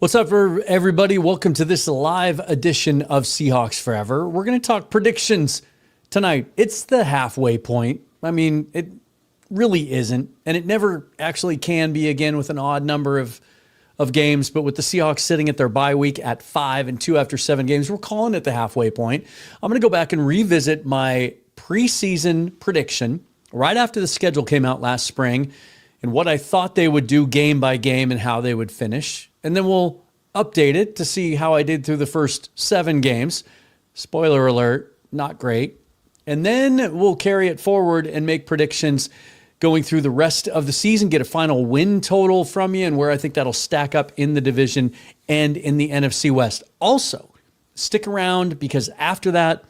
What's up, everybody? Welcome to this live edition of Seahawks Forever. We're going to talk predictions tonight. It's the halfway point. I mean, it really isn't, and it never actually can be again with an odd number of games. But with the Seahawks sitting at their bye week at 5-2 after 7 games, we're calling it the halfway point. I'm going to go back and revisit my preseason prediction right after the schedule came out last spring and what I thought they would do game by game and how they would finish. And then we'll update it to see how I did through the first 7 games. Spoiler alert, not great. And then we'll carry it forward and make predictions going through the rest of the season, get a final win total from you and where I think that'll stack up in the division and in the NFC West. Also, stick around because after that,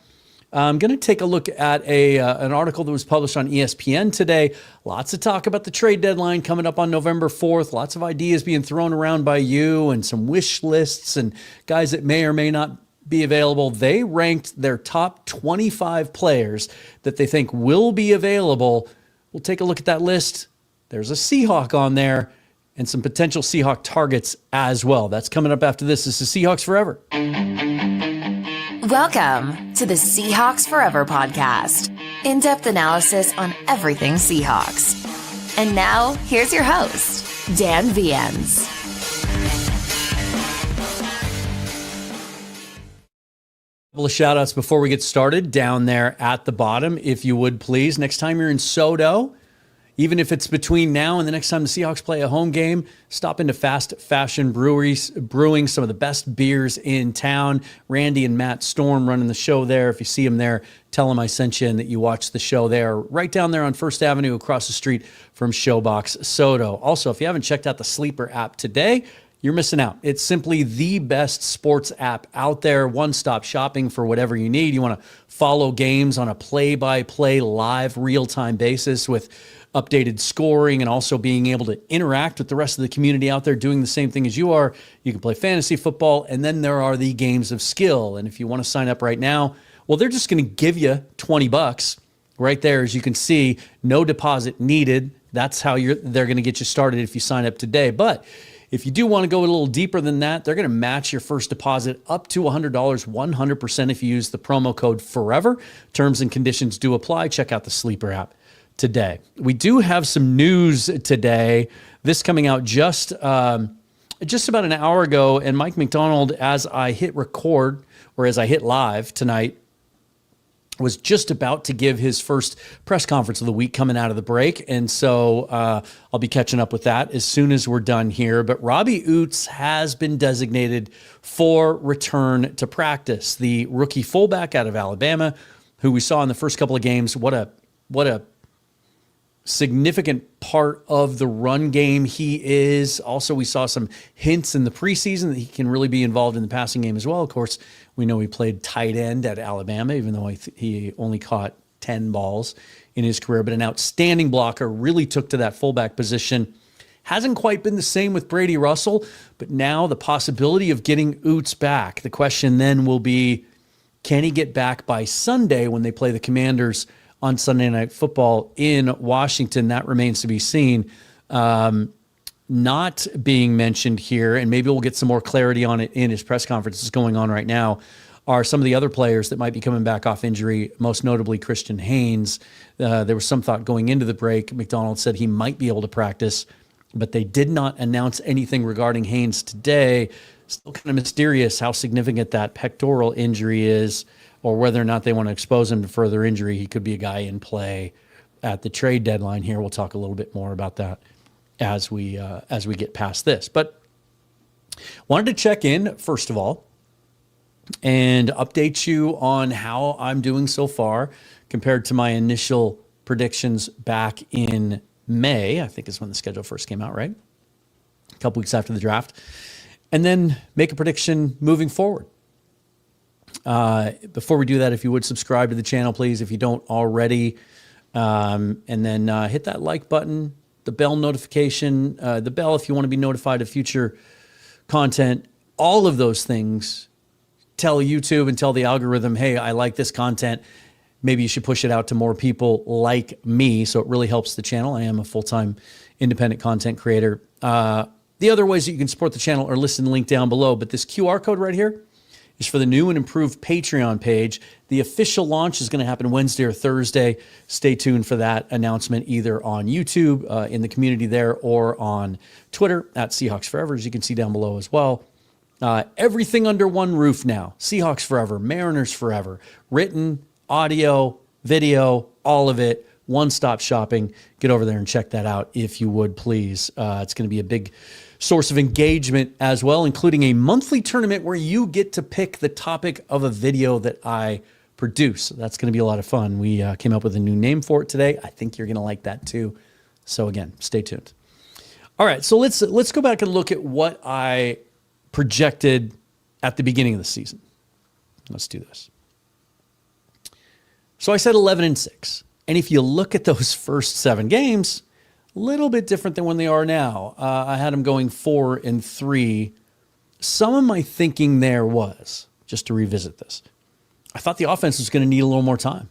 I'm going to take a look at an article that was published on ESPN today. Lots of talk about the trade deadline coming up on November 4th. Lots of ideas being thrown around by you and some wish lists and guys that may or may not be available. They ranked their top 25 players that they think will be available. We'll take a look at that list. There's a Seahawk on there and some potential Seahawk targets as well. That's coming up after this. This is Seahawks Forever. Welcome to the Seahawks Forever podcast. In-depth analysis on everything Seahawks. And now, here's your host, Dan Viens. A couple of shout outs before we get started down there at the bottom, if you would please. Next time you're in Sodo, even if it's between now and the next time the Seahawks play a home game, stop into Fast Fashion Breweries, brewing some of the best beers in town. Randy and Matt Storm running the show there. If you see them there, tell them I sent you and that you watched the show there. Right down there on First Avenue across the street from Showbox Sodo. Also, if you haven't checked out the Sleeper app today, you're missing out. It's simply the best sports app out there. One-stop shopping for whatever you need. You want to follow games on a play-by-play, live, real-time basis with updated scoring and also being able to interact with the rest of the community out there doing the same thing as you are. You can play fantasy football, and then there are the games of skill. And if you want to sign up right now, well, they're just going to give you $20 right there. As you can see, no deposit needed. That's how they're going to get you started if you sign up today. But if you do want to go a little deeper than that, they're going to match your first deposit up to $100, 100% if you use the promo code FOREVER. Terms and conditions do apply. Check out the Sleeper app today. We do have some news today. This coming out just about an hour ago, and Mike McDonald, as I hit record or as I hit live tonight, was just about to give his first press conference of the week coming out of the break. And so I'll be catching up with that as soon as we're done here. But Robbie Ouzts has been designated for return to practice. The rookie fullback out of Alabama, who we saw in the first couple of games. What a significant part of the run game he is. Also, we saw some hints in the preseason that he can really be involved in the passing game as well. Of course, we know he played tight end at Alabama, even though he only caught 10 balls in his career, but an outstanding blocker, really took to that fullback position. Hasn't quite been the same with Brady Russell, but now the possibility of getting Ouzts back. The question then will be, can he get back by Sunday when they play the Commanders on Sunday Night Football in Washington? That remains to be seen. Not being mentioned here, and maybe we'll get some more clarity on it in his press conference that's going on right now, are some of the other players that might be coming back off injury, most notably Christian Haynes. There was some thought going into the break. McDonald said he might be able to practice, but they did not announce anything regarding Haynes today. Still kind of mysterious how significant that pectoral injury is, or whether or not they want to expose him to further injury. He could be a guy in play at the trade deadline here. We'll talk a little bit more about that as we get past this. But wanted to check in, first of all, and update you on how I'm doing so far compared to my initial predictions back in May. I think is when the schedule first came out, right? A couple weeks after the draft. And then make a prediction moving forward. Before we do that, if you would subscribe to the channel, please, if you don't already, and then hit that like button, the bell notification, the bell if you want to be notified of future content. All of those things tell YouTube and tell the algorithm, hey, I like this content. Maybe you should push it out to more people like me. So it really helps the channel. I am a full-time independent content creator. The other ways that you can support the channel are listed in the link down below, but this QR code right here is for the new and improved Patreon page. The official launch is going to happen Wednesday or Thursday. Stay tuned for that announcement either on YouTube in the community there or on Twitter at Seahawks Forever, as you can see down below as well. Everything under one roof now. Seahawks Forever, Mariners Forever, written, audio, video, all of it. One-stop shopping. Get over there and check that out if you would, please. It's going to be a big source of engagement as well, including a monthly tournament where you get to pick the topic of a video that I produce. That's going to be a lot of fun. We came up with a new name for it today. I think you're going to like that too. So again, stay tuned. All right, so let's go back and look at what I projected at the beginning of the season. Let's do this. So I said 11-6. And if you look at those first 7 games, a little bit different than when they are now. I had them going 4-3. Some of my thinking there was, just to revisit this, I thought the offense was going to need a little more time.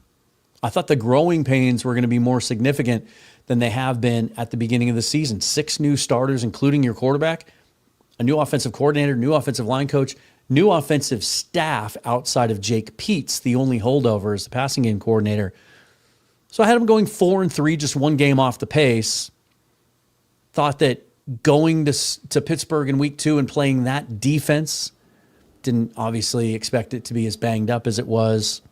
I thought the growing pains were going to be more significant than they have been at the beginning of the season. 6 new starters, including your quarterback, a new offensive coordinator, new offensive line coach, new offensive staff outside of Jake Peets, the only holdover as the passing game coordinator. So I had them going 4-3, just one game off the pace. Thought that going to Pittsburgh in week 2 and playing that defense, didn't obviously expect it to be as banged up as it was.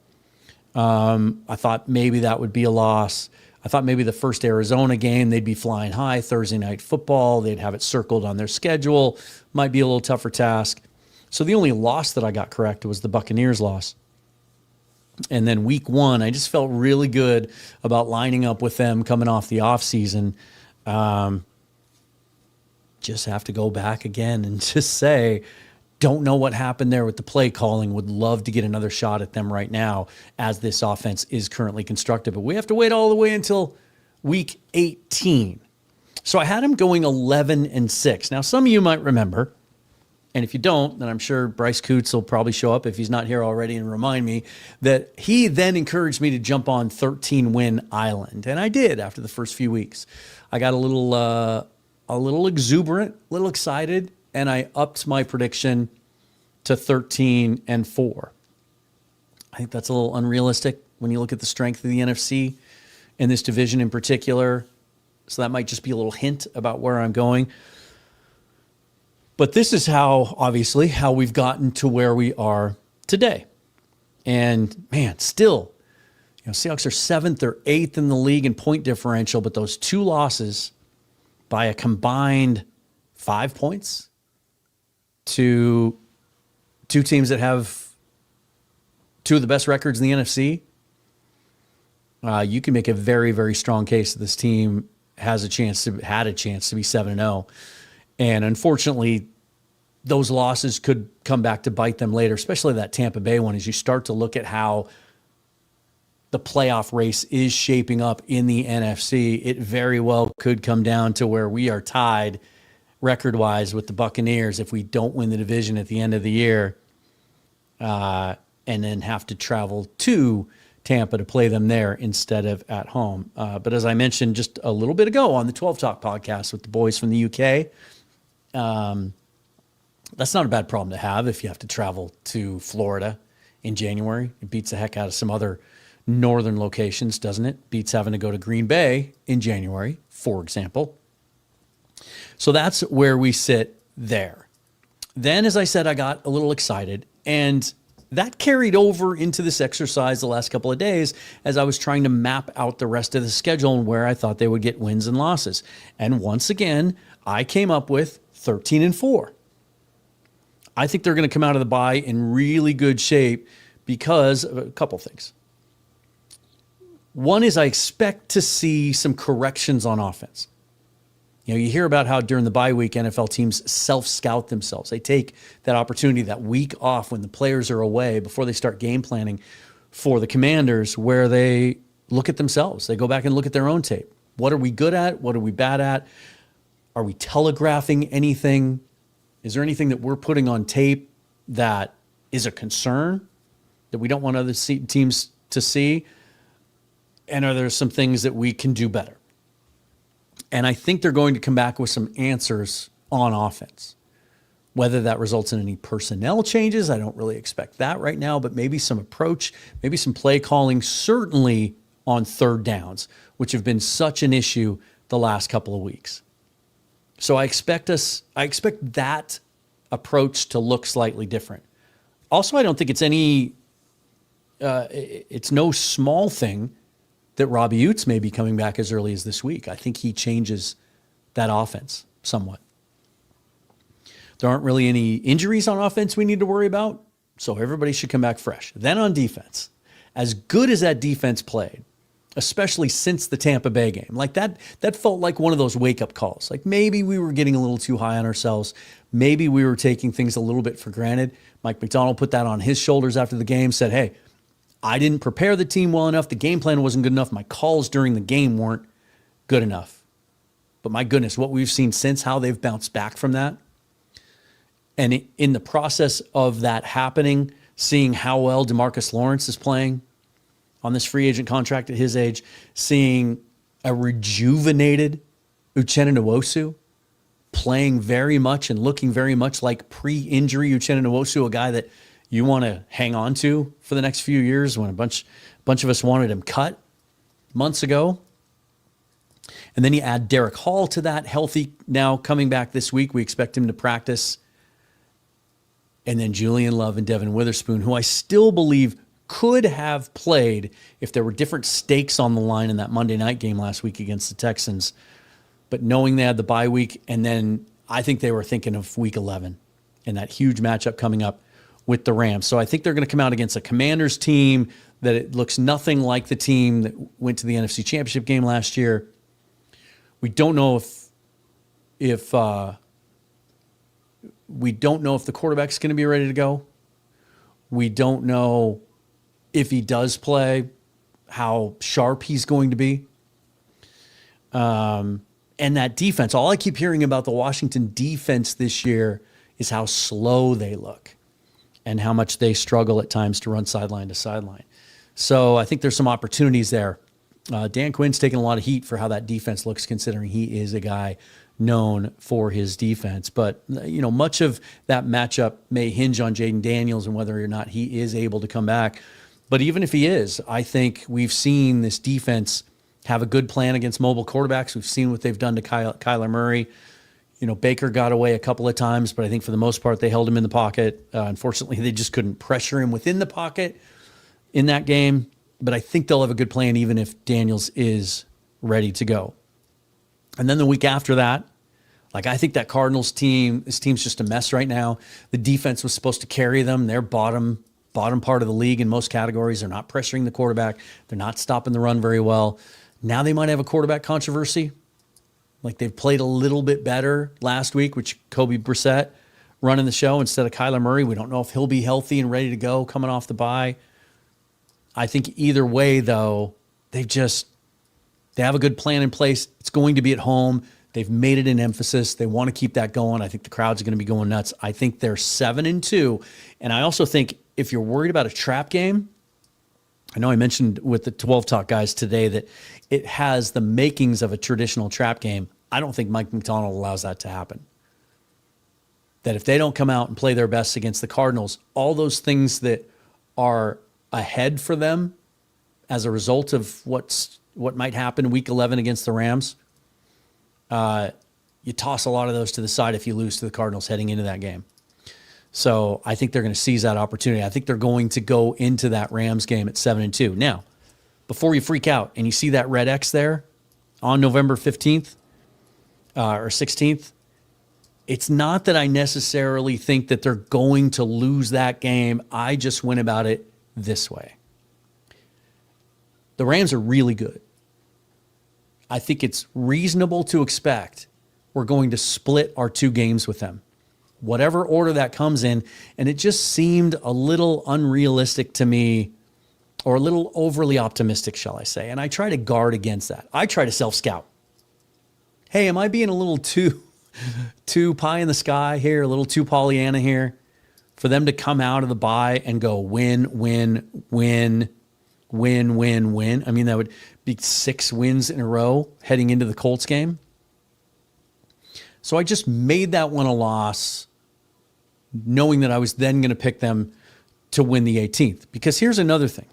I thought maybe that would be a loss. I thought maybe the first Arizona game, they'd be flying high, Thursday night football. They'd have it circled on their schedule. Might be a little tougher task. So the only loss that I got correct was the Buccaneers loss. And then week 1, I just felt really good about lining up with them coming off the offseason. Just have to go back again and just say, don't know what happened there with the play calling. Would love to get another shot at them right now as this offense is currently constructed. But we have to wait all the way until week 18. So I had them going 11-6. Now, some of you might remember, and if you don't, then I'm sure Bryce Coots will probably show up if he's not here already and remind me that he then encouraged me to jump on 13-win Island. And I did after the first few weeks. I got a little exuberant, a little excited, and I upped my prediction to 13-4. I think that's a little unrealistic when you look at the strength of the NFC and this division in particular. So that might just be a little hint about where I'm going. But this is how we've gotten to where we are today. And man, still, Seahawks are 7th or 8th in the league in point differential, but those 2 losses by a combined 5 points to 2 teams that have 2 of the best records in the NFC, you can make a very, very strong case that this team had a chance to be 7-0. And unfortunately, those losses could come back to bite them later, especially that Tampa Bay one, as you start to look at how the playoff race is shaping up in the NFC. It very well could come down to where we are tied record-wise with the Buccaneers if we don't win the division at the end of the year, and then have to travel to Tampa to play them there instead of at home. But as I mentioned just a little bit ago on the 12 Talk podcast with the boys from the UK, that's not a bad problem to have if you have to travel to Florida in January. It beats the heck out of some other northern locations, doesn't it? Beats having to go to Green Bay in January, for example. So that's where we sit there. Then, as I said, I got a little excited, and that carried over into this exercise the last couple of days as I was trying to map out the rest of the schedule and where I thought they would get wins and losses. And once again, I came up with 13-4. I think they're going to come out of the bye in really good shape because of a couple things. One is I expect to see some corrections on offense. You hear about how during the bye week, NFL teams self-scout themselves. They take that opportunity, that week off when the players are away before they start game planning for the Commanders, where they look at themselves. They go back and look at their own tape. What are we good at? What are we bad at? Are we telegraphing anything? Is there anything that we're putting on tape that is a concern that we don't want other teams to see? And are there some things that we can do better? And I think they're going to come back with some answers on offense. Whether that results in any personnel changes, I don't really expect that right now, but maybe some approach, maybe some play calling, certainly on third downs, which have been such an issue the last couple of weeks. So I expect that approach to look slightly different. Also, I don't think it's it's no small thing that Robbie Utes may be coming back as early as this week. I think he changes that offense somewhat. There aren't really any injuries on offense we need to worry about, so everybody should come back fresh. Then on defense, as good as that defense played, especially since the Tampa Bay game, like that felt like one of those wake-up calls. Like maybe we were getting a little too high on ourselves. Maybe we were taking things a little bit for granted. Mike McDonald put that on his shoulders after the game, said, hey, I didn't prepare the team well enough. The game plan wasn't good enough. My calls during the game weren't good enough. But my goodness, what we've seen since, how they've bounced back from that. And in the process of that happening, seeing how well DeMarcus Lawrence is playing on this free agent contract at his age, seeing a rejuvenated Uchenna Nwosu playing very much and looking very much like pre-injury Uchenna Nwosu, a guy that you want to hang on to for the next few years, when a bunch of us wanted him cut months ago. And then you add Derek Hall to that, healthy now, coming back this week. We expect him to practice. And then Julian Love and Devin Witherspoon, who I still believe could have played if there were different stakes on the line in that Monday night game last week against the Texans. But knowing they had the bye week, and then I think they were thinking of week 11 and that huge matchup coming up with the Rams. So I think they're going to come out against a Commanders team that it looks nothing like the team that went to the NFC Championship game last year. We don't know if the quarterback's going to be ready to go. We don't know if he does play, how sharp he's going to be. And that defense, all I keep hearing about the Washington defense this year is how slow they look and how much they struggle at times to run sideline to sideline. So I think there's some opportunities there. Dan Quinn's taking a lot of heat for how that defense looks, considering he is a guy known for his defense. But, much of that matchup may hinge on Jaden Daniels and whether or not he is able to come back. But even if he is, I think we've seen this defense have a good plan against mobile quarterbacks. We've seen what they've done to Kyler Murray. Baker got away a couple of times, but I think for the most part they held him in the pocket. Unfortunately, they just couldn't pressure him within the pocket in that game. But I think they'll have a good plan even if Daniels is ready to go. And then the week after that, I think that Cardinals team, this team's just a mess right now. The defense was supposed to carry them. They're bottom part of the league in most categories. They're not pressuring the quarterback. They're not stopping the run very well. Now they might have a quarterback controversy. They've played a little bit better last week, which Kobe Brissett running the show instead of Kyler Murray. We don't know if he'll be healthy and ready to go coming off the bye. I think either way, though, they have a good plan in place. It's going to be at home. They've made it an emphasis. They want to keep that going. I think the crowds are going to be going nuts. I think they're 7-2. And I also think if you're worried about a trap game, I know I mentioned with the 12 Talk guys today that it has the makings of a traditional trap game. I don't think Mike McDonald allows that to happen. That if they don't come out and play their best against the Cardinals, all those things that are ahead for them as a result of what might happen week 11 against the Rams, you toss a lot of those to the side if you lose to the Cardinals heading into that game. So I think they're going to seize that opportunity. I think they're going to go into that Rams game at 7-2. Now, before you freak out and you see that red X there on November 15th or 16th, it's not that I necessarily think that they're going to lose that game. I just went about it this way. The Rams are really good. I think it's reasonable to expect we're going to split our two games with them, whatever order that comes in. And it just seemed a little unrealistic to me, or a little overly optimistic, shall I say. And I try to guard against that. I try to self-scout. Hey, am I being a little too pie in the sky here, a little too Pollyanna here, for them to come out of the bye and go win, win, win, win, win, win? I mean, that would be 6 wins in a row heading into the Colts game. So I just made that one a loss, knowing that I was then going to pick them to win the 18th. Because here's another thing.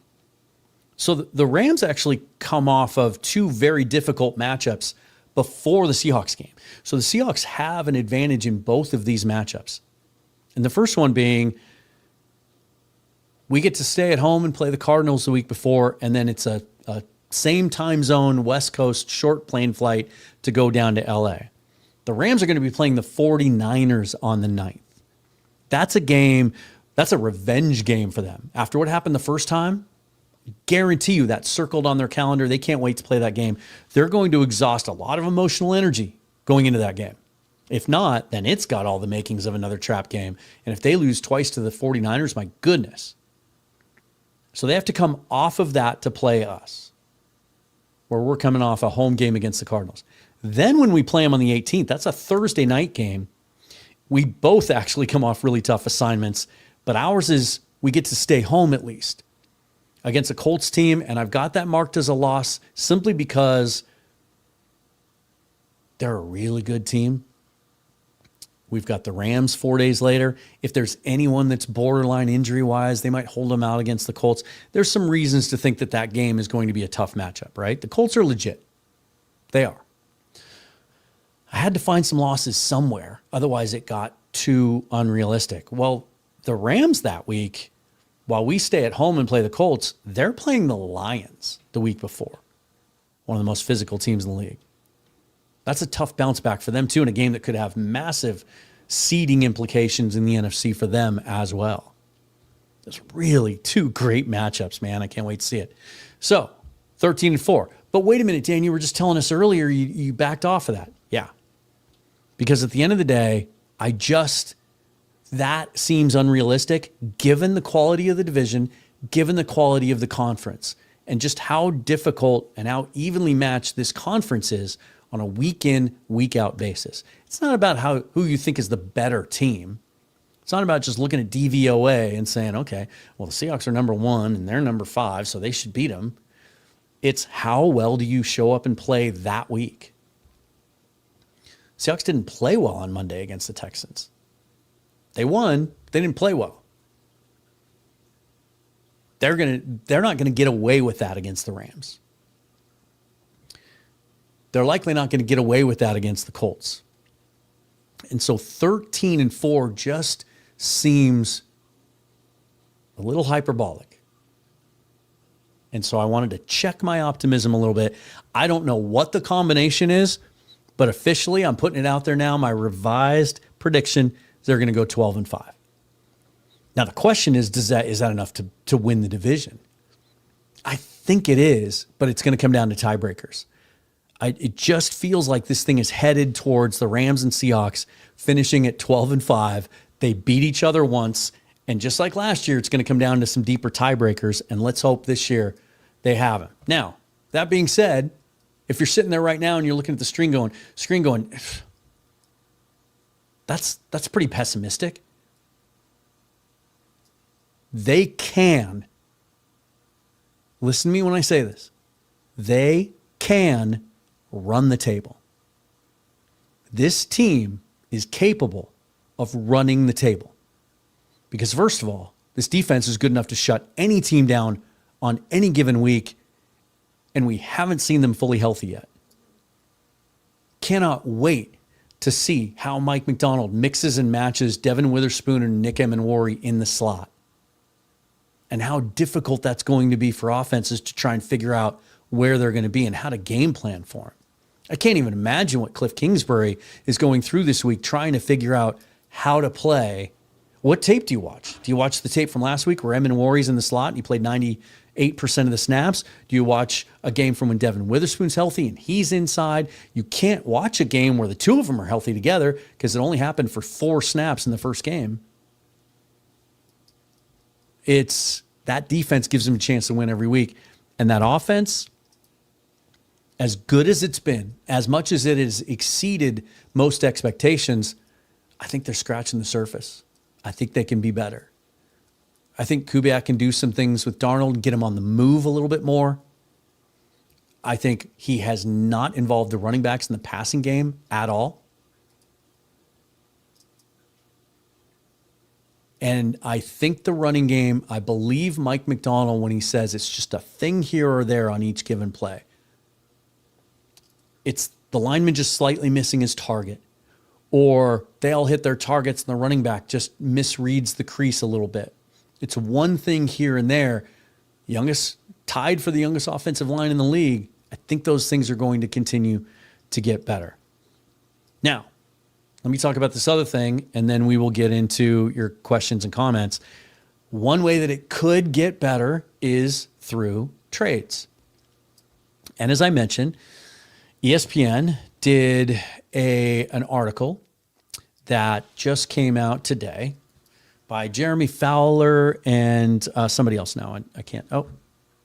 So the Rams actually come off of two very difficult matchups before the Seahawks game. So the Seahawks have an advantage in both of these matchups. And the first one being, we get to stay at home and play the Cardinals the week before, and then it's a same time zone, West Coast, short plane flight to go down to LA. The Rams are going to be playing the 49ers on the 9th. That's a game, that's a revenge game for them. After what happened the first time, guarantee you that's circled on their calendar. They can't wait to play that game. They're going to exhaust a lot of emotional energy going into that game. If not, then it's got all the makings of another trap game. And if they lose twice to the 49ers, my goodness. So they have to come off of that to play us, where we're coming off a home game against the Cardinals. Then when we play them on the 18th, that's a Thursday night game. We both actually come off really tough assignments, but ours is we get to stay home at least against a Colts team, and I've got that marked as a loss simply because they're a really good team. We've got the Rams 4 days later. If there's anyone that's borderline injury-wise, they might hold them out against the Colts. There's some reasons to think that that game is going to be a tough matchup, right? The Colts are legit. They are. I had to find some losses somewhere. Otherwise, it got too unrealistic. Well, the Rams that week, while we stay at home and play the Colts, they're playing the Lions the week before. One of the most physical teams in the league. That's a tough bounce back for them, too, in a game that could have massive seeding implications in the NFC for them as well. There's really two great matchups, man. I can't wait to see it. So, 13-4. But wait a minute, Dan, you were just telling us earlier you backed off of that. Yeah. Because at the end of the day, that seems unrealistic given the quality of the division, given the quality of the conference, and just how difficult and how evenly matched this conference is on a week-in, week-out basis. It's not about who you think is the better team. It's not about just looking at DVOA and saying, okay, well, the Seahawks are number 1 and they're number 5, so they should beat them. It's how well do you show up and play that week? Seahawks didn't play well on Monday against the Texans. They won, but they didn't play well. They're not going to get away with that against the Rams. They're likely not going to get away with that against the Colts. And so 13-4 just seems a little hyperbolic. And so I wanted to check my optimism a little bit. I don't know what the combination is, but officially I'm putting it out there now. My revised prediction is they're going to go 12-5. Now the question is that enough to win the division? I think it is, but it's going to come down to tiebreakers. It just feels like this thing is headed towards the Rams and Seahawks finishing at 12-5. They beat each other once, and just like last year, it's going to come down to some deeper tiebreakers, and let's hope this year they have them. Now, that being said, if you're sitting there right now and you're looking at the screen going, that's pretty pessimistic. They can, listen to me when I say this, they can run the table. This team is capable of running the table. Because first of all, this defense is good enough to shut any team down on any given week, and we haven't seen them fully healthy yet. Cannot wait to see how Mike McDonald mixes and matches Devin Witherspoon and Nick Emenwari in the slot, and how difficult that's going to be for offenses to try and figure out where they're going to be and how to game plan for them. I can't even imagine what Cliff Kingsbury is going through this week trying to figure out how to play. What tape do you watch? Do you watch the tape from last week where Emenwari's in the slot and he played 98% of the snaps? Do you watch a game from when Devin Witherspoon's healthy and he's inside? You can't watch a game where the two of them are healthy together because it only happened for 4 snaps in the first game. That defense gives them a chance to win every week. And that offense, as good as it's been, as much as it has exceeded most expectations, I think they're scratching the surface. I think they can be better. I think Kubiak can do some things with Darnold and get him on the move a little bit more. I think he has not involved the running backs in the passing game at all. And I think the running game, I believe Mike McDonald when he says it's just a thing here or there on each given play. It's the lineman just slightly missing his target, or they all hit their targets and the running back just misreads the crease a little bit. It's one thing here and there. Tied for the youngest offensive line in the league. I think those things are going to continue to get better. Now, let me talk about this other thing, and then we will get into your questions and comments. One way that it could get better is through trades. And as I mentioned, ESPN did an article that just came out today by Jeremy Fowler and somebody else now. I can't. Oh,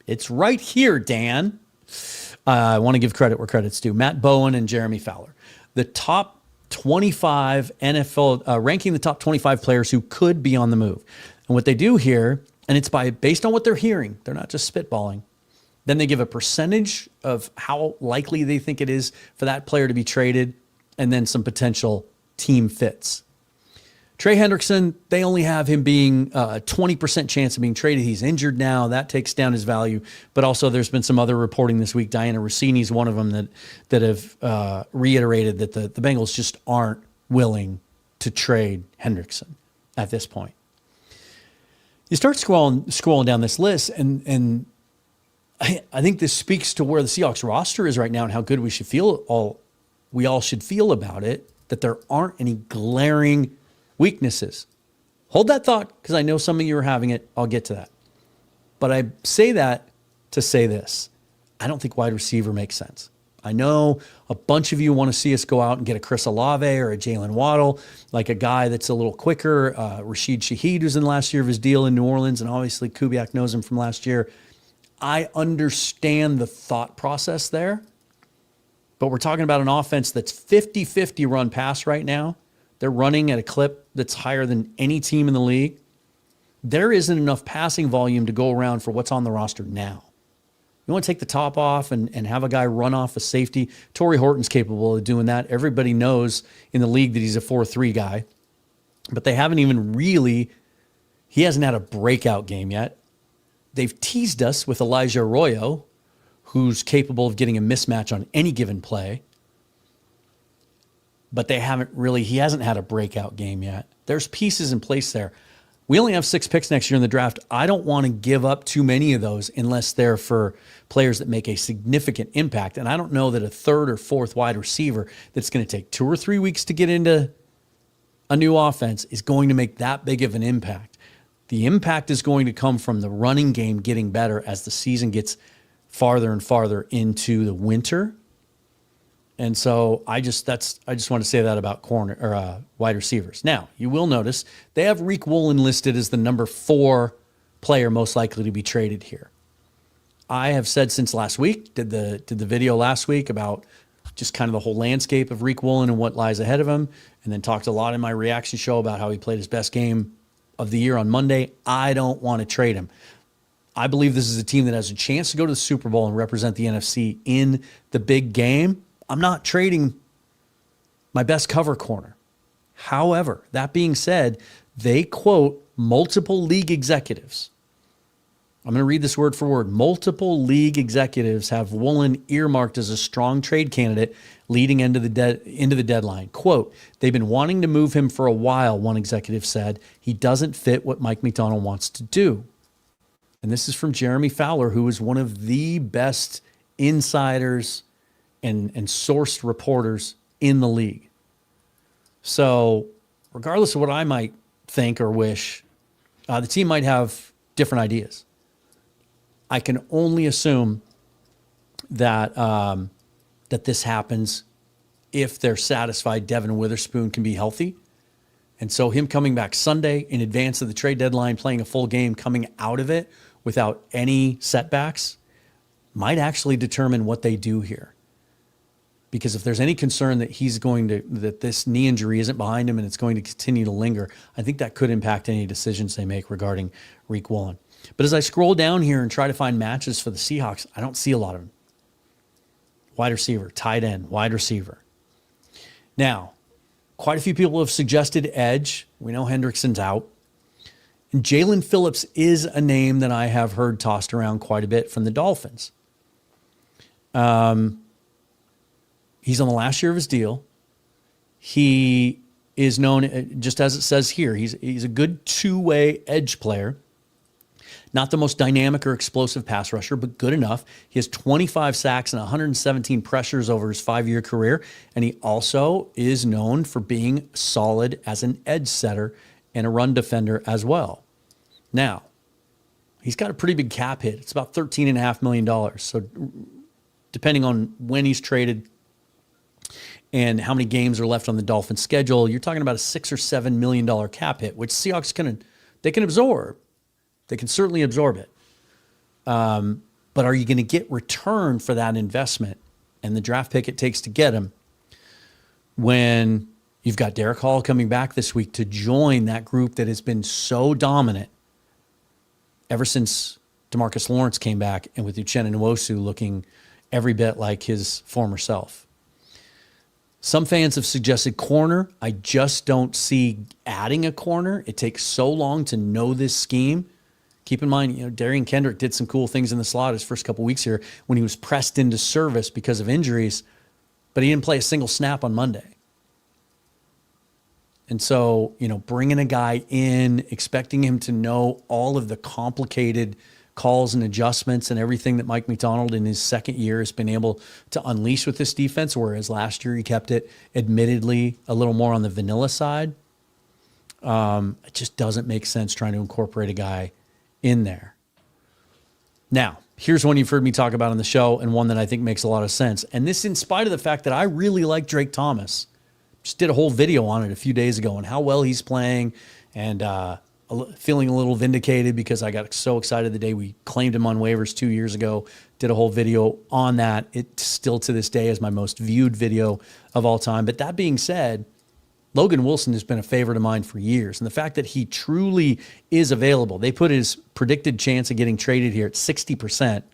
it's right here, Dan. I want to give credit where credit's due. Matt Bowen and Jeremy Fowler. The top 25 NFL, ranking the top 25 players who could be on the move. And what they do here, and it's based on what they're hearing. They're not just spitballing. Then they give a percentage of how likely they think it is for that player to be traded, and then some potential team fits. Trey Hendrickson, they only have him being a 20% chance of being traded. He's injured now. That takes down his value. But also there's been some other reporting this week. Diana Rossini's one of them that have reiterated that the Bengals just aren't willing to trade Hendrickson at this point. You start scrolling down this list, and I think this speaks to where the Seahawks roster is right now and how good we all should feel about it, that there aren't any glaring weaknesses. Hold that thought, because I know some of you are having it. I'll get to that. But I say that to say this. I don't think wide receiver makes sense. I know a bunch of you want to see us go out and get a Chris Olave or a Jalen Waddle, like a guy that's a little quicker. Rashid Shaheed, who's in the last year of his deal in New Orleans, and obviously Kubiak knows him from last year. I understand the thought process there, but we're talking about an offense that's 50-50 run pass right now. They're running at a clip that's higher than any team in the league. There isn't enough passing volume to go around for what's on the roster now. You want to take the top off and have a guy run off a safety. Torrey Horton's capable of doing that. Everybody knows in the league that he's a 4-3 guy, but they haven't even he hasn't had a breakout game yet. They've teased us with Elijah Arroyo, who's capable of getting a mismatch on any given play. But he hasn't had a breakout game yet. There's pieces in place there. We only have 6 picks next year in the draft. I don't want to give up too many of those unless they're for players that make a significant impact. And I don't know that a third or fourth wide receiver that's going to take 2 or 3 weeks to get into a new offense is going to make that big of an impact. The impact is going to come from the running game getting better as the season gets farther and farther into the winter. And so I just want to say that about wide receivers. Now, you will notice they have Riq Woolen listed as the number 4 player most likely to be traded here. I have said since last week, did the video last week about just kind of the whole landscape of Riq Woolen and what lies ahead of him, and then talked a lot in my reaction show about how he played his best game of the year on Monday. I don't want to trade him. I believe this is a team that has a chance to go to the Super Bowl and represent the NFC in the big game. I'm not trading my best cover corner. However, that being said, they quote multiple league executives. I'm going to read this word for word. Multiple league executives have Woolen earmarked as a strong trade candidate leading into the deadline. Quote, they've been wanting to move him for a while, one executive said. He doesn't fit what Mike McDonald wants to do. And this is from Jeremy Fowler, who is one of the best insiders and sourced reporters in the league. So regardless of what I might think or wish, the team might have different ideas. I can only assume that that this happens if they're satisfied Devin Witherspoon can be healthy. And so him coming back Sunday in advance of the trade deadline, playing a full game, coming out of it without any setbacks, might actually determine what they do here. Because if there's any concern that that this knee injury isn't behind him and it's going to continue to linger, I think that could impact any decisions they make regarding Riq Woolen. But as I scroll down here and try to find matches for the Seahawks, I don't see a lot of them. Wide receiver, tight end, wide receiver. Now, quite a few people have suggested edge. We know Hendrickson's out. And Jalen Phillips is a name that I have heard tossed around quite a bit from the Dolphins. He's on the last year of his deal. He is known, just as it says here, he's a good two-way edge player. Not the most dynamic or explosive pass rusher, but good enough. He has 25 sacks and 117 pressures over his 5-year career. And he also is known for being solid as an edge setter and a run defender as well. Now, he's got a pretty big cap hit. It's about $13.5 million. So depending on when he's traded and how many games are left on the Dolphins schedule, you're talking about a $6 or $7 million cap hit, which Seahawks can absorb. They can certainly absorb it. But are you going to get return for that investment and the draft pick it takes to get him when you've got Derek Hall coming back this week to join that group that has been so dominant ever since DeMarcus Lawrence came back, and with Uchenna Nwosu looking every bit like his former self? Some fans have suggested corner. I just don't see adding a corner. It takes so long to know this scheme. Keep in mind, Darian Kendrick did some cool things in the slot his first couple weeks here when he was pressed into service because of injuries, but he didn't play a single snap on Monday. And so, bringing a guy in, expecting him to know all of the complicated calls and adjustments and everything that Mike McDonald in his second year has been able to unleash with this defense, whereas last year he kept it admittedly a little more on the vanilla side. It just doesn't make sense trying to incorporate a guy in there. Now, here's one you've heard me talk about on the show and one that I think makes a lot of sense. And this in spite of the fact that I really like Drake Thomas. Just did a whole video on it a few days ago and how well he's playing, and feeling a little vindicated because I got so excited the day we claimed him on waivers 2 years ago. Did a whole video on that. It still to this day is my most viewed video of all time. But that being said, Logan Wilson has been a favorite of mine for years. And the fact that he truly is available, they put his predicted chance of getting traded here at 60%.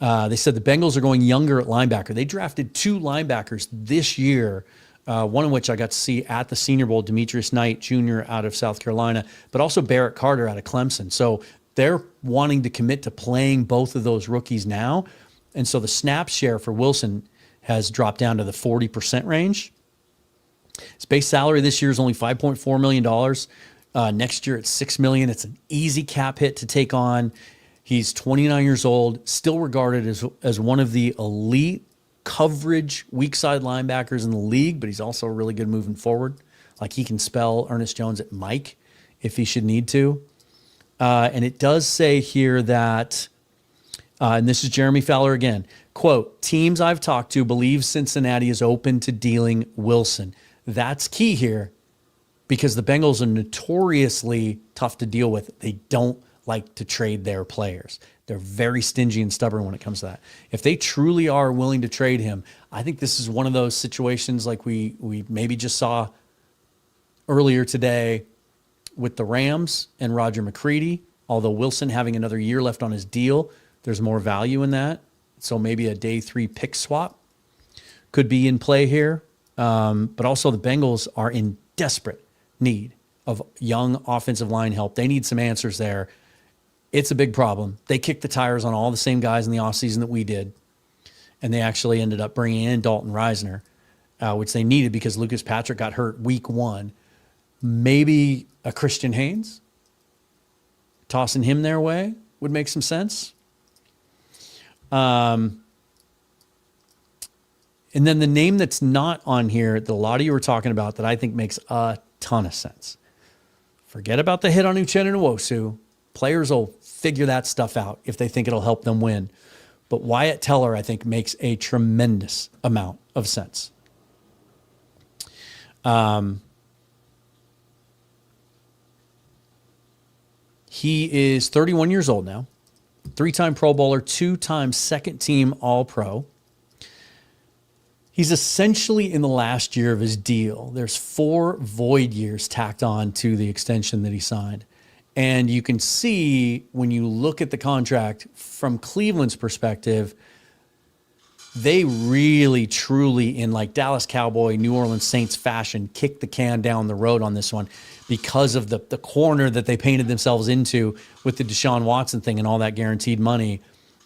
They said the Bengals are going younger at linebacker. They drafted 2 linebackers this year, one of which I got to see at the Senior Bowl, Demetrius Knight Jr. out of South Carolina, but also Barrett Carter out of Clemson. So they're wanting to commit to playing both of those rookies now. And so the snap share for Wilson has dropped down to the 40% range. His base salary this year is only $5.4 million. Next year it's $6 million. It's an easy cap hit to take on. He's 29 years old, still regarded as one of the elite coverage weak side linebackers in the league, but he's also really good moving forward. Like, he can spell Ernest Jones at Mike if he should need to. And it does say here that, and this is Jeremy Fowler again, quote, teams I've talked to believe Cincinnati is open to dealing Wilson. That's key here because the Bengals are notoriously tough to deal with. They don't like to trade their players. They're very stingy and stubborn when it comes to that. If they truly are willing to trade him, I think this is one of those situations like we maybe just saw earlier today with the Rams and Roger McCready. Although Wilson having another year left on his deal, there's more value in that. So maybe a day 3 pick swap could be in play here. But also the Bengals are in desperate need of young offensive line help. They need some answers there. It's a big problem. They kicked the tires on all the same guys in the offseason that we did. And they actually ended up bringing in Dalton Reisner, which they needed because Lucas Patrick got hurt week 1. Maybe a Christian Haynes, tossing him their way would make some sense. And then the name that's not on here that a lot of you were talking about that I think makes a ton of sense. Forget about the hit on Uchenna Nwosu. Players will figure that stuff out if they think it'll help them win. But Wyatt Teller, I think, makes a tremendous amount of sense. He is 31 years old now. 3-time Pro Bowler, 2-time second-team All-Pro. He's essentially in the last year of his deal. There's 4 void years tacked on to the extension that he signed. And you can see when you look at the contract from Cleveland's perspective, they really, truly, in like Dallas Cowboy, New Orleans Saints fashion, kicked the can down the road on this one because of the corner that they painted themselves into with the Deshaun Watson thing and all that guaranteed money,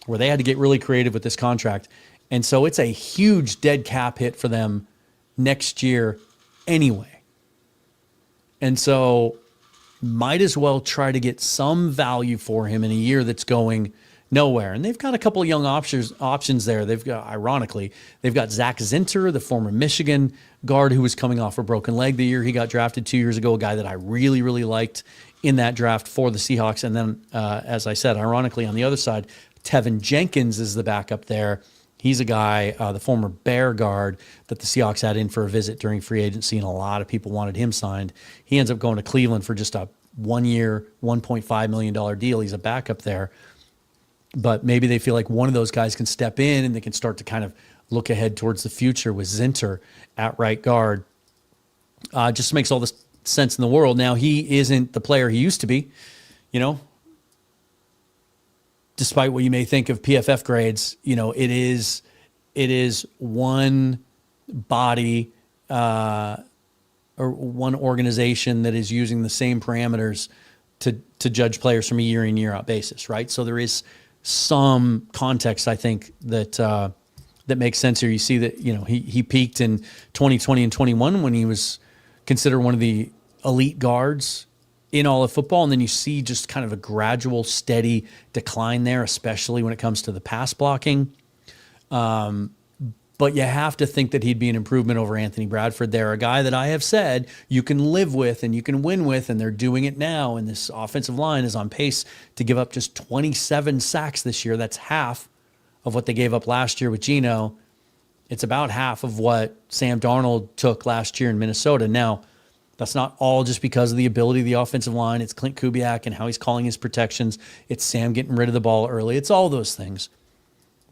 where they had to get really creative with this contract. And so it's a huge dead cap hit for them next year anyway. And so might as well try to get some value for him in a year that's going nowhere. And they've got a couple of young options there. They've got, ironically, they've got Zach Zinter, the former Michigan guard who was coming off a broken leg the year he got drafted 2 years ago, a guy that I really, really liked in that draft for the Seahawks. And then, as I said, ironically, on the other side, Tevin Jenkins is the backup there. He's a guy, the former Bear guard that the Seahawks had in for a visit during free agency, and a lot of people wanted him signed. He ends up going to Cleveland for just a 1 year, $1.5 million deal. He's a backup there. But maybe they feel like one of those guys can step in and they can start to kind of look ahead towards the future with Zinter at right guard. Just makes all the sense in the world. Now, he isn't the player he used to be, you know. Despite what you may think of PFF grades, you know, it is one body or one organization that is using the same parameters to judge players from a year in, year out basis, right? So there is some context, I think, that makes sense here. You see that, you know, he peaked in 2020 and 21 when he was considered one of the elite guards in all of football, and then you see just kind of a gradual, steady decline there, especially when it comes to the pass blocking. But you have to think that he'd be an improvement over Anthony Bradford there, a guy that I have said you can live with and you can win with, and they're doing it now, and this offensive line is on pace to give up just 27 sacks this year. That's half of what they gave up last year with Geno. It's about half of what Sam Darnold took last year in Minnesota. Now, that's not all just because of the ability of the offensive line. It's Clint Kubiak and how he's calling his protections. It's Sam getting rid of the ball early. It's all those things.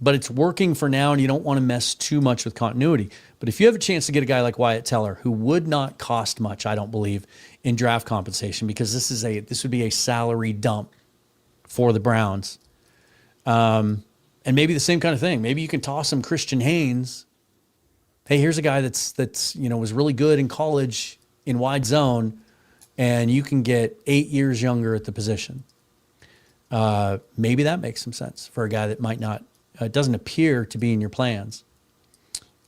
But it's working for now, and you don't want to mess too much with continuity. But if you have a chance to get a guy like Wyatt Teller, who would not cost much, I don't believe, in draft compensation, because this would be a salary dump for the Browns. And maybe the same kind of thing. Maybe you can toss him Christian Haynes. Hey, here's a guy that's you know, was really good in college in wide zone, and you can get 8 years younger at the position. Maybe that makes some sense for a guy that might not, doesn't appear to be in your plans.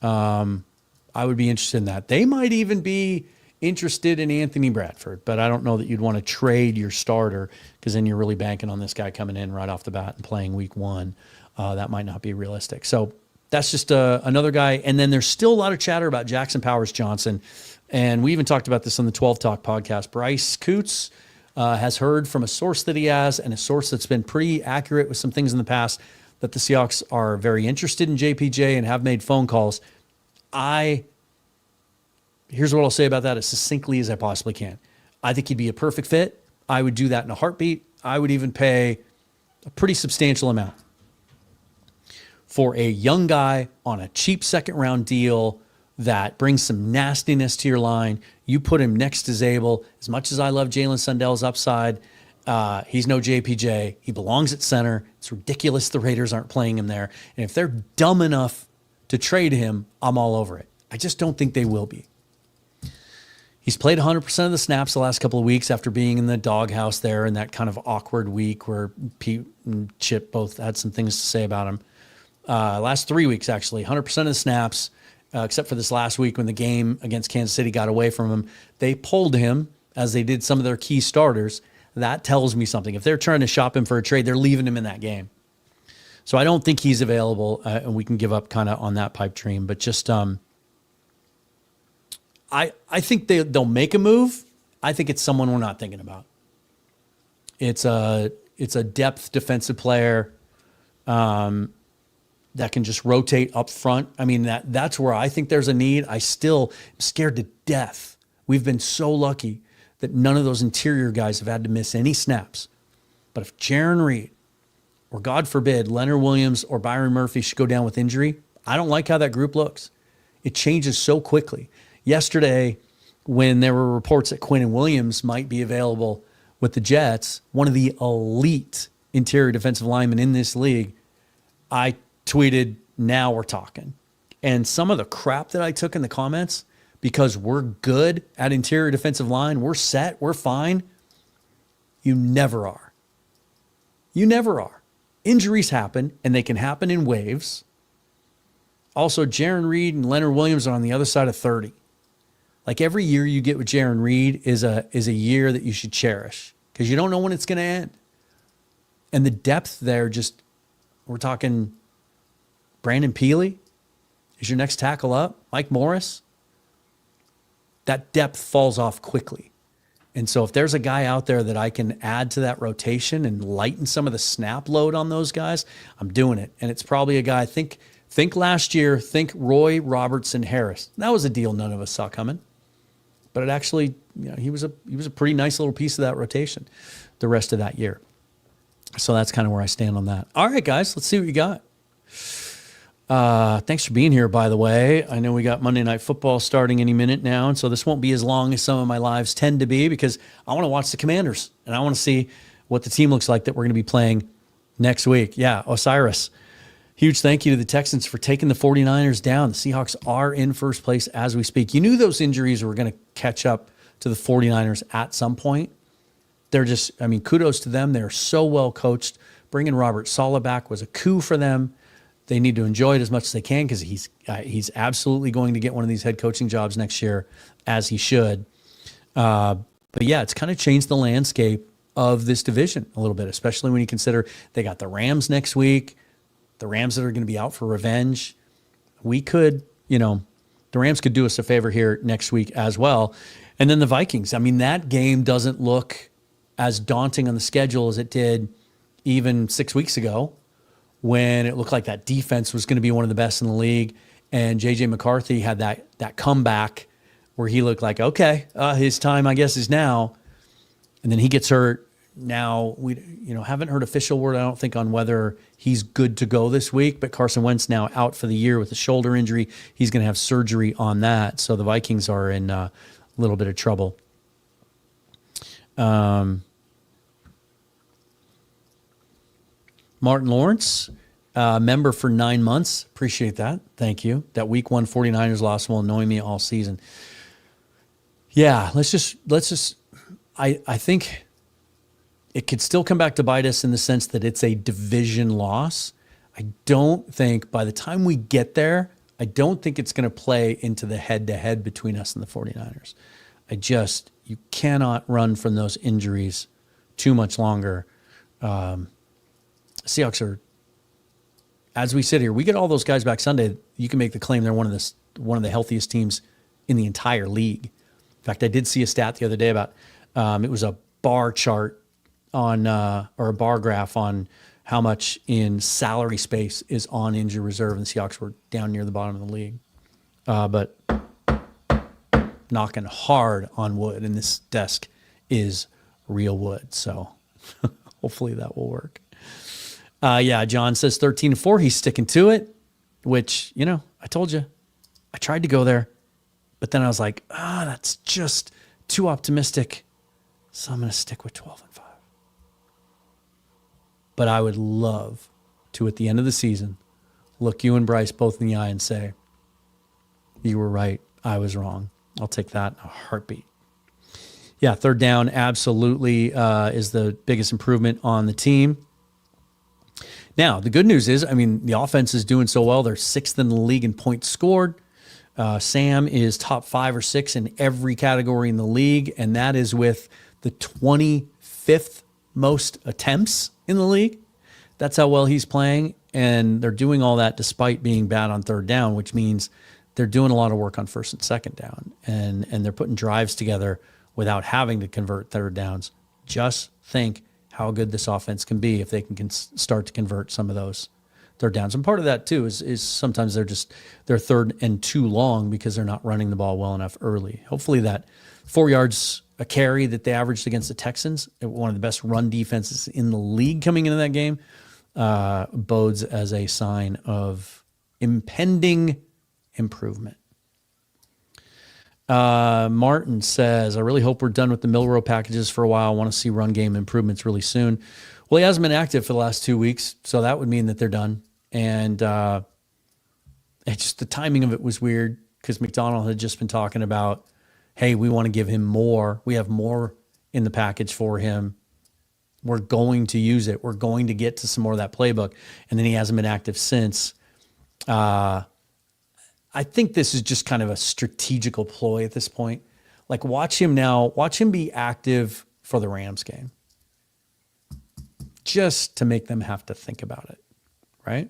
I would be interested in that. They might even be interested in Anthony Bradford, but I don't know that you'd want to trade your starter, because then you're really banking on this guy coming in right off the bat and playing week one. That might not be realistic. So that's just another guy. And then there's still a lot of chatter about Jackson Powers Johnson. And we even talked about this on the 12 Talk podcast. Bryce Coots has heard from a source that he has, and a source that's been pretty accurate with some things in the past, that the Seahawks are very interested in JPJ and have made phone calls. Here's what I'll say about that as succinctly as I possibly can. I think he'd be a perfect fit. I would do that in a heartbeat. I would even pay a pretty substantial amount for a young guy on a cheap second-round deal that brings some nastiness to your line. You put him next to Zabel. As much as I love Jalen Sundell's upside, he's no JPJ. He belongs at center. It's ridiculous the Raiders aren't playing him there. And if they're dumb enough to trade him, I'm all over it. I just don't think they will be. He's played 100% of the snaps the last couple of weeks after being in the doghouse there in that kind of awkward week where Pete and Chip both had some things to say about him. Last 3 weeks, actually, 100% of the snaps, except for this last week when the game against Kansas City got away from him. They pulled him, as they did some of their key starters. That tells me something. If they're trying to shop him for a trade, they're leaving him in that game. So I don't think he's available, and we can give up kind of on that pipe dream. But just I think they'll make a move. I think it's someone we're not thinking about. It's a depth defensive player that can just rotate up front. I mean, that's where I think there's a need. I still am scared to death. We've been so lucky that none of those interior guys have had to miss any snaps. But if Jaron Reed, or God forbid, Leonard Williams or Byron Murphy should go down with injury, I don't like how that group looks. It changes so quickly. Yesterday, when there were reports that Quinnen Williams might be available with the Jets, one of the elite interior defensive linemen in this league, I tweeted now we're talking. And some of the crap that I took in the comments, because we're good at interior defensive line, we're set, we're fine. You never are. You never are. Injuries happen, and they can happen in waves. Also, Jaron Reed and Leonard Williams are on the other side of 30. Like every year you get with Jaron Reed is a year that you should cherish because you don't know when it's going to end. And the depth there, we're talking Brandon Peely is your next tackle up, Mike Morris. That depth falls off quickly. And so if there's a guy out there that I can add to that rotation and lighten some of the snap load on those guys, I'm doing it. And it's probably a guy, think last year, think Roy Robertson Harris. That was a deal none of us saw coming. But it actually, he was a pretty nice little piece of that rotation the rest of that year. So that's kind of where I stand on that. All right, guys, let's see what you got. Thanks for being here, by the way. I know we got Monday Night Football starting any minute now, and so this won't be as long as some of my lives tend to be because I want to watch the Commanders, and I want to see what the team looks like that we're going to be playing next week. Yeah, Osiris. Huge thank you to the Texans for taking the 49ers down. The Seahawks are in first place as we speak. You knew those injuries were going to catch up to the 49ers at some point. They're kudos to them. They're so well coached. Bringing Robert Saleh back was a coup for them. They need to enjoy it as much as they can because he's absolutely going to get one of these head coaching jobs next year, as he should. But yeah, it's kind of changed the landscape of this division a little bit, especially when you consider they got the Rams next week. The Rams that are going to be out for revenge. The Rams could do us a favor here next week as well. And then the Vikings. That game doesn't look as daunting on the schedule as it did even 6 weeks ago when it looked like that defense was going to be one of the best in the league. And J.J. McCarthy had that comeback where he looked like, okay, his time, I guess, is now. And then he gets hurt. Now, we haven't heard official word, I don't think, on whether he's good to go this week, but Carson Wentz now out for the year with a shoulder injury. He's going to have surgery on that, so the Vikings are in a little bit of trouble. Martin Lawrence, member for 9 months. Appreciate that. Thank you. That week 1 49ers loss will annoy me all season. Yeah, let's just I think it could still come back to bite us in the sense that it's a division loss. I don't think by the time we get there, I don't think it's going to play into the head-to-head between us and the 49ers. You cannot run from those injuries too much longer. Seahawks are, as we sit here, we get all those guys back Sunday. You can make the claim they're one of the healthiest teams in the entire league. In fact, I did see a stat the other day about it was a bar chart on or a bar graph on how much in salary space is on injury reserve, and the Seahawks were down near the bottom of the league. But knocking hard on wood, and this desk is real wood, so hopefully that will work. Yeah, John says 13-4. He's sticking to it, which, I told you. I tried to go there, but then I was like, that's just too optimistic, so I'm going to stick with 12-5. But I would love to, at the end of the season, look you and Bryce both in the eye and say, you were right, I was wrong. I'll take that in a heartbeat. Yeah, third down absolutely is the biggest improvement on the team. Now, the good news is, the offense is doing so well. They're 6th in the league in points scored. Sam is top 5 or 6 in every category in the league, and that is with the 25th most attempts in the league. That's how well he's playing, and they're doing all that despite being bad on third down, which means they're doing a lot of work on first and second down, and they're putting drives together without having to convert third downs. Just think how good this offense can be if they can start to convert some of those third downs. And part of that too is sometimes they're third and too long because they're not running the ball well enough early. Hopefully that 4 yards a carry that they averaged against the Texans, one of the best run defenses in the league coming into that game, bodes as a sign of impending improvement. Martin says, I really hope we're done with the Milrow packages for a while. I want to see run game improvements really soon. Well, he hasn't been active for the last 2 weeks, so that would mean that they're done. And It's just the timing of it was weird because McDonald had just been talking about, hey, we want to give him more. We have more in the package for him. We're going to use it. We're going to get to some more of that playbook. And then he hasn't been active since. I think this is just kind of a strategical ploy at this point. Like, watch him be active for the Rams game. Just to make them have to think about it, right?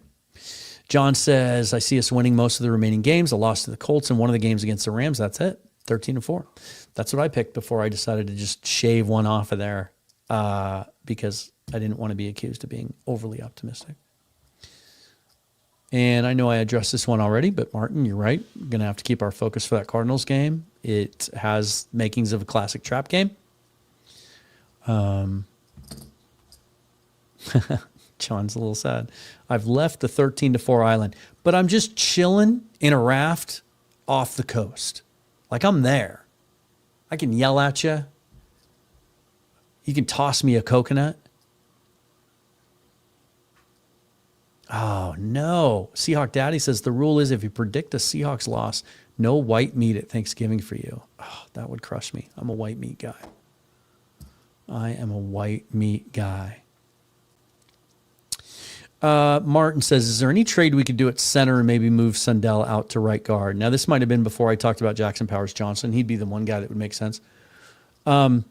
John says, I see us winning most of the remaining games. A loss to the Colts and one of the games against the Rams. That's it. 13-4. That's what I picked before I decided to just shave one off of there because I didn't want to be accused of being overly optimistic. And I know I addressed this one already, but Martin, you're right. We're going to have to keep our focus for that Cardinals game. It has makings of a classic trap game. John's a little sad. I've left the 13-4 island, but I'm just chilling in a raft off the coast. Like, I'm there. I can yell at you. You can toss me a coconut. Oh, no. Seahawk Daddy says the rule is if you predict a Seahawks loss, no white meat at Thanksgiving for you. Oh, that would crush me. I'm a white meat guy. I am a white meat guy. Martin says, is there any trade we could do at center and maybe move Sundell out to right guard? Now, this might have been before I talked about Jackson Powers Johnson. He'd be the one guy that would make sense. And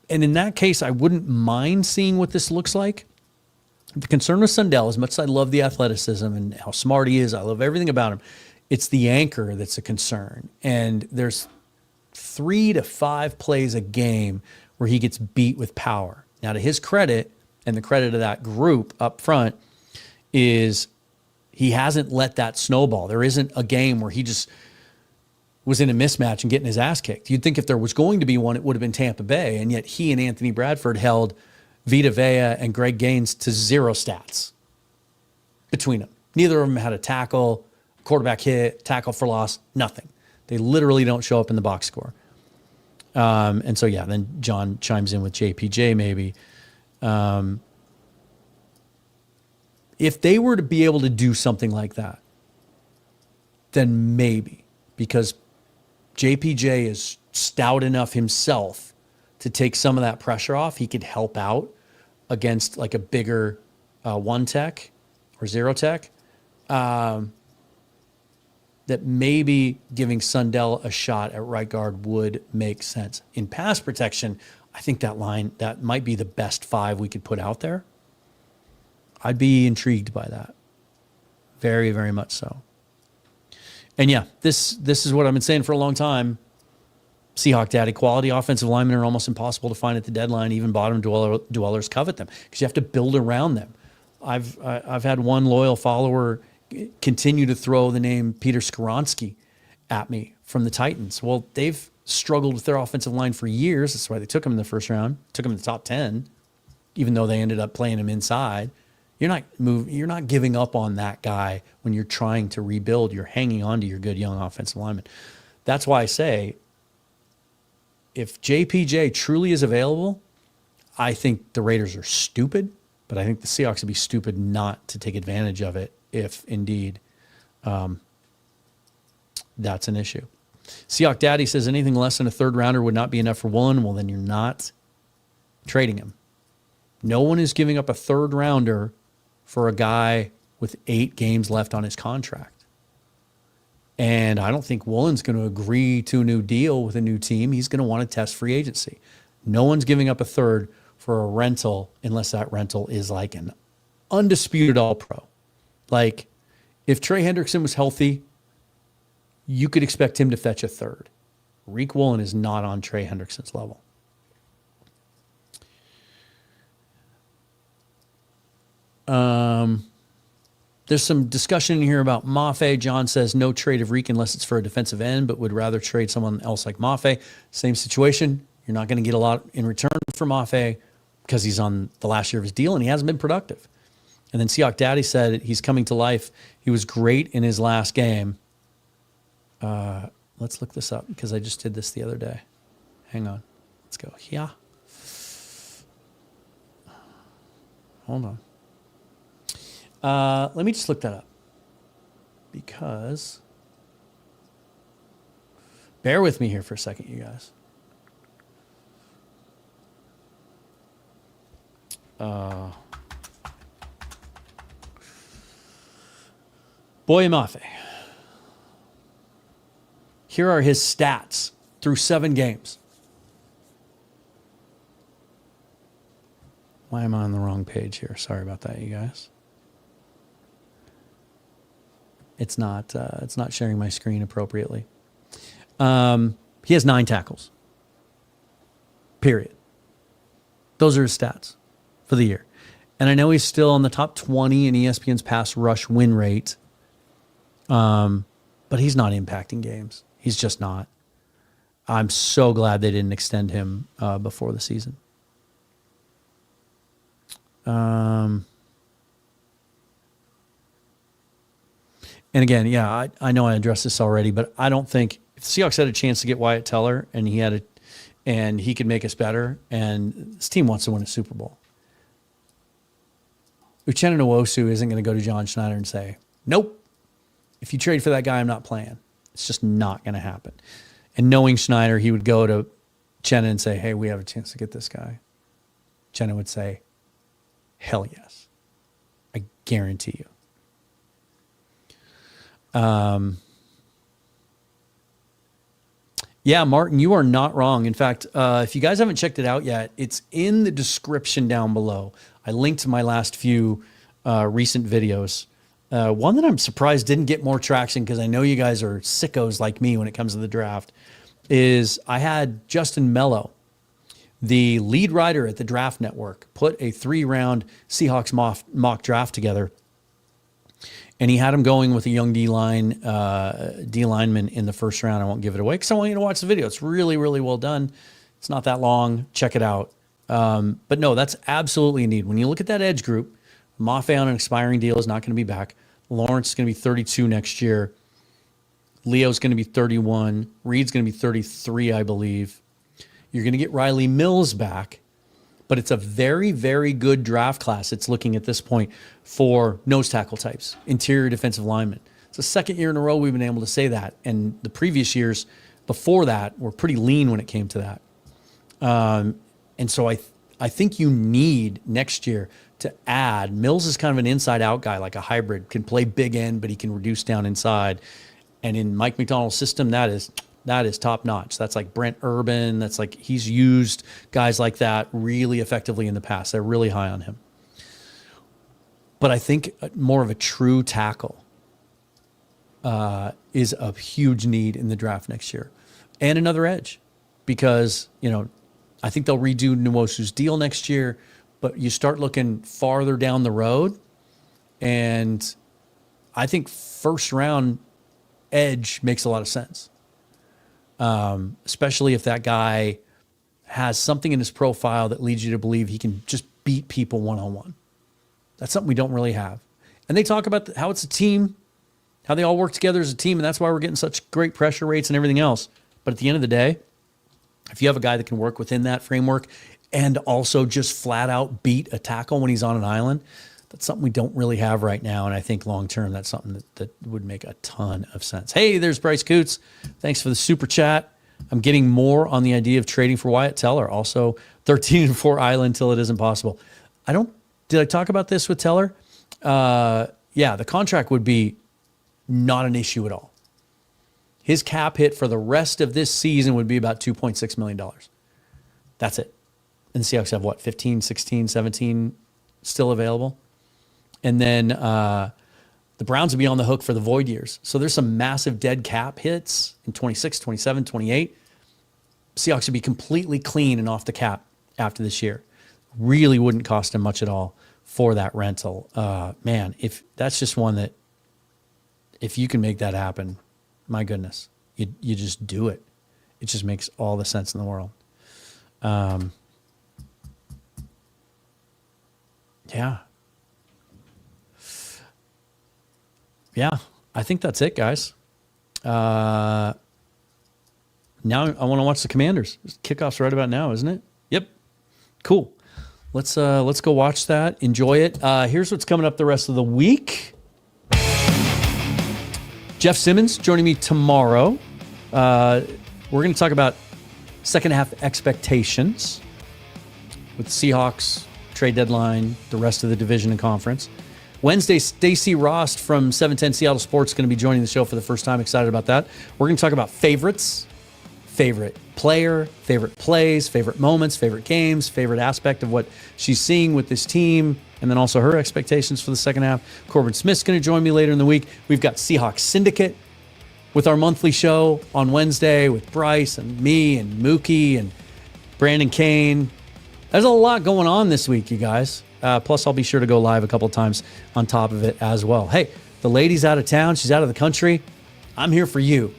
in that case, I wouldn't mind seeing what this looks like. The concern with Sundell, as much as I love the athleticism and how smart he is, I love everything about him, it's the anchor that's a concern. And there's 3 to 5 plays a game where he gets beat with power. Now, to his credit, and the credit of that group up front, is he hasn't let that snowball. There isn't a game where he just was in a mismatch and getting his ass kicked. You'd think if there was going to be one, it would have been Tampa Bay, and yet he and Anthony Bradford held Vita Vea and Greg Gaines to 0 stats between them. Neither of them had a tackle, quarterback hit, tackle for loss, nothing. They literally don't show up in the box score. And so, yeah, then John chimes in with JPJ maybe. If they were to be able to do something like that, then maybe, because JPJ is stout enough himself to take some of that pressure off. He could help out against like a bigger 1 tech or 0 tech. That maybe giving Sundell a shot at right guard would make sense. In pass protection, I think that might be the best 5 we could put out there. I'd be intrigued by that. Very, very much so. And yeah, this is what I've been saying for a long time. Seahawk Daddy, quality offensive linemen are almost impossible to find at the deadline. Even bottom dwellers covet them because you have to build around them. I've had one loyal follower continue to throw the name Peter Skoronski at me from the Titans. Well, they've struggled with their offensive line for years. That's why they took him in the first round, took him in the top 10, even though they ended up playing him inside. You're not giving up on that guy when you're trying to rebuild. You're hanging on to your good young offensive lineman. That's why I say, if JPJ truly is available, I think the Raiders are stupid, but I think the Seahawks would be stupid not to take advantage of it if indeed that's an issue. Seahawk Daddy says anything less than a 3rd rounder would not be enough for Woolen. Well, then you're not trading him. No one is giving up a 3rd rounder for a guy with 8 games left on his contract. And I don't think Woolen's going to agree to a new deal with a new team. He's going to want to test free agency. No one's giving up a 3rd for a rental unless that rental is like an undisputed all-pro. Like, if Trey Hendrickson was healthy, you could expect him to fetch a 3rd. Reek Woolen is not on Trey Hendrickson's level. There's some discussion in here about Mafe. John says no trade of Reek unless it's for a defensive end, but would rather trade someone else like Mafe. Same situation. You're not going to get a lot in return for Mafe because he's on the last year of his deal and he hasn't been productive. And then Seahawk Daddy said he's coming to life. He was great in his last game. Let's look this up because I just did this the other day. Hang on. Let's go. Yeah. Hold on. Let me just look that up. because bear with me here for a second, you guys. Boyamafe. Here are his stats through 7 games. Why am I on the wrong page here? Sorry about that, you guys. It's not sharing my screen appropriately. He has 9 tackles. Period. Those are his stats for the year. And I know he's still on the top 20 in ESPN's pass rush win rate. But he's not impacting games. He's just not. I'm so glad they didn't extend him before the season. And again, yeah, I know I addressed this already, but I don't think if the Seahawks had a chance to get Wyatt Teller and he could make us better, and this team wants to win a Super Bowl. Uchenna Nwosu isn't going to go to John Schneider and say, nope, if you trade for that guy, I'm not playing. It's just not going to happen. And knowing Schneider, he would go to Uchenna and say, hey, we have a chance to get this guy. Uchenna would say, hell yes. I guarantee you. Yeah, Martin, you are not wrong. In fact, if you guys haven't checked it out yet, it's in the description down below. I linked to my last few recent videos. One that I'm surprised didn't get more traction because I know you guys are sickos like me when it comes to the draft is I had Justin Mello, the lead writer at the Draft Network, put a 3-round Seahawks mock draft together. And he had him going with a young D-lineman in the first round. I won't give it away because I want you to watch the video. It's really, really well done. It's not that long. Check it out. But no, that's absolutely a need. When you look at that edge group, Mafe on an expiring deal is not going to be back. Lawrence is going to be 32 next year. Leo's going to be 31. Reed's going to be 33, I believe. You're going to get Riley Mills back. But it's a very, very good draft class. It's looking at this point for nose tackle types, interior defensive linemen. It's the second year in a row we've been able to say that. And the previous years before that were pretty lean when it came to that. And so I think you need next year to add. Mills is kind of an inside-out guy, like a hybrid, can play big end, but he can reduce down inside. And in Mike McDonald's system, that is top-notch. That's like Brent Urban. That's like he's used guys like that really effectively in the past. They're really high on him. But I think more of a true tackle is a huge need in the draft next year. And another edge because, I think they'll redo Nwosu's deal next year, but you start looking farther down the road, and I think first-round edge makes a lot of sense. Especially if that guy has something in his profile that leads you to believe he can just beat people one-on-one. That's something we don't really have. And they talk about how it's a team, how they all work together as a team, and that's why we're getting such great pressure rates and everything else. But at the end of the day, if you have a guy that can work within that framework and also just flat out beat a tackle when he's on an island, that's something we don't really have right now. And I think long-term, that's something that would make a ton of sense. Hey, there's Bryce Coots. Thanks for the super chat. I'm getting more on the idea of trading for Wyatt Teller. Also, 13-4 island till it isn't possible. Did I talk about this with Teller? Yeah, the contract would be not an issue at all. His cap hit for the rest of this season would be about $2.6 million. That's it. And the Seahawks have, 15, 16, 17 still available? And then the Browns would be on the hook for the void years. So there's some massive dead cap hits in 26, 27, 28. Seahawks would be completely clean and off the cap after this year. Really wouldn't cost him much at all for that rental. Man, if that's just one that if you can make that happen, my goodness, you just do it. It just makes all the sense in the world. Yeah, I think that's it, guys. Now I want to watch the Commanders. Kickoff's right about now, isn't it? Yep. Cool. Let's go watch that. Enjoy it. Here's what's coming up the rest of the week. Jeff Simmons joining me tomorrow. We're going to talk about second half expectations with the Seahawks, trade deadline, the rest of the division and conference. Wednesday, Stacey Rost from 710 Seattle Sports is going to be joining the show for the first time. Excited about that. We're going to talk about favorites, favorite player, favorite plays, favorite moments, favorite games, favorite aspect of what she's seeing with this team, and then also her expectations for the second half. Corbin Smith's going to join me later in the week. We've got Seahawks Syndicate with our monthly show on Wednesday with Bryce and me and Mookie and Brandon Kane. There's a lot going on this week, you guys. Plus, I'll be sure to go live a couple times on top of it as well. Hey, the lady's out of town. She's out of the country. I'm here for you.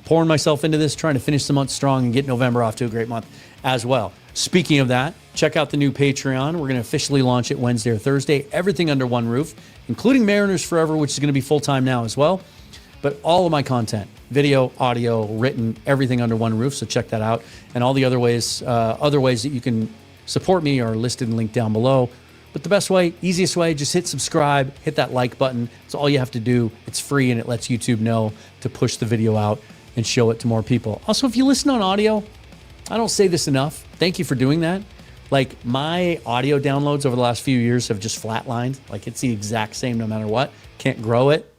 Pouring myself into this, trying to finish the month strong and get November off to a great month as well. Speaking of that, check out the new Patreon. We're going to officially launch it Wednesday or Thursday. Everything under one roof, including Mariners Forever, which is going to be full-time now as well. But all of my content, video, audio, written, everything under one roof. So check that out. And all the other ways that you can support me are listed and linked down below. But the best way, easiest way, just hit subscribe, hit that like button. It's all you have to do. It's free and it lets YouTube know to push the video out and show it to more people. Also, if you listen on audio, I don't say this enough. Thank you for doing that. Like, my audio downloads over the last few years have just flatlined. Like, it's the exact same no matter what. Can't grow it.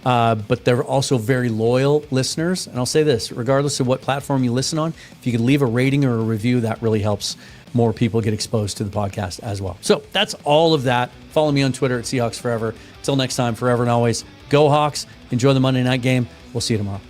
But they're also very loyal listeners. And I'll say this, regardless of what platform you listen on, if you could leave a rating or a review, that really helps more people get exposed to the podcast as well. So that's all of that. Follow me on Twitter at Seahawks Forever. Until next time, forever and always, go Hawks. Enjoy the Monday night game. We'll see you tomorrow.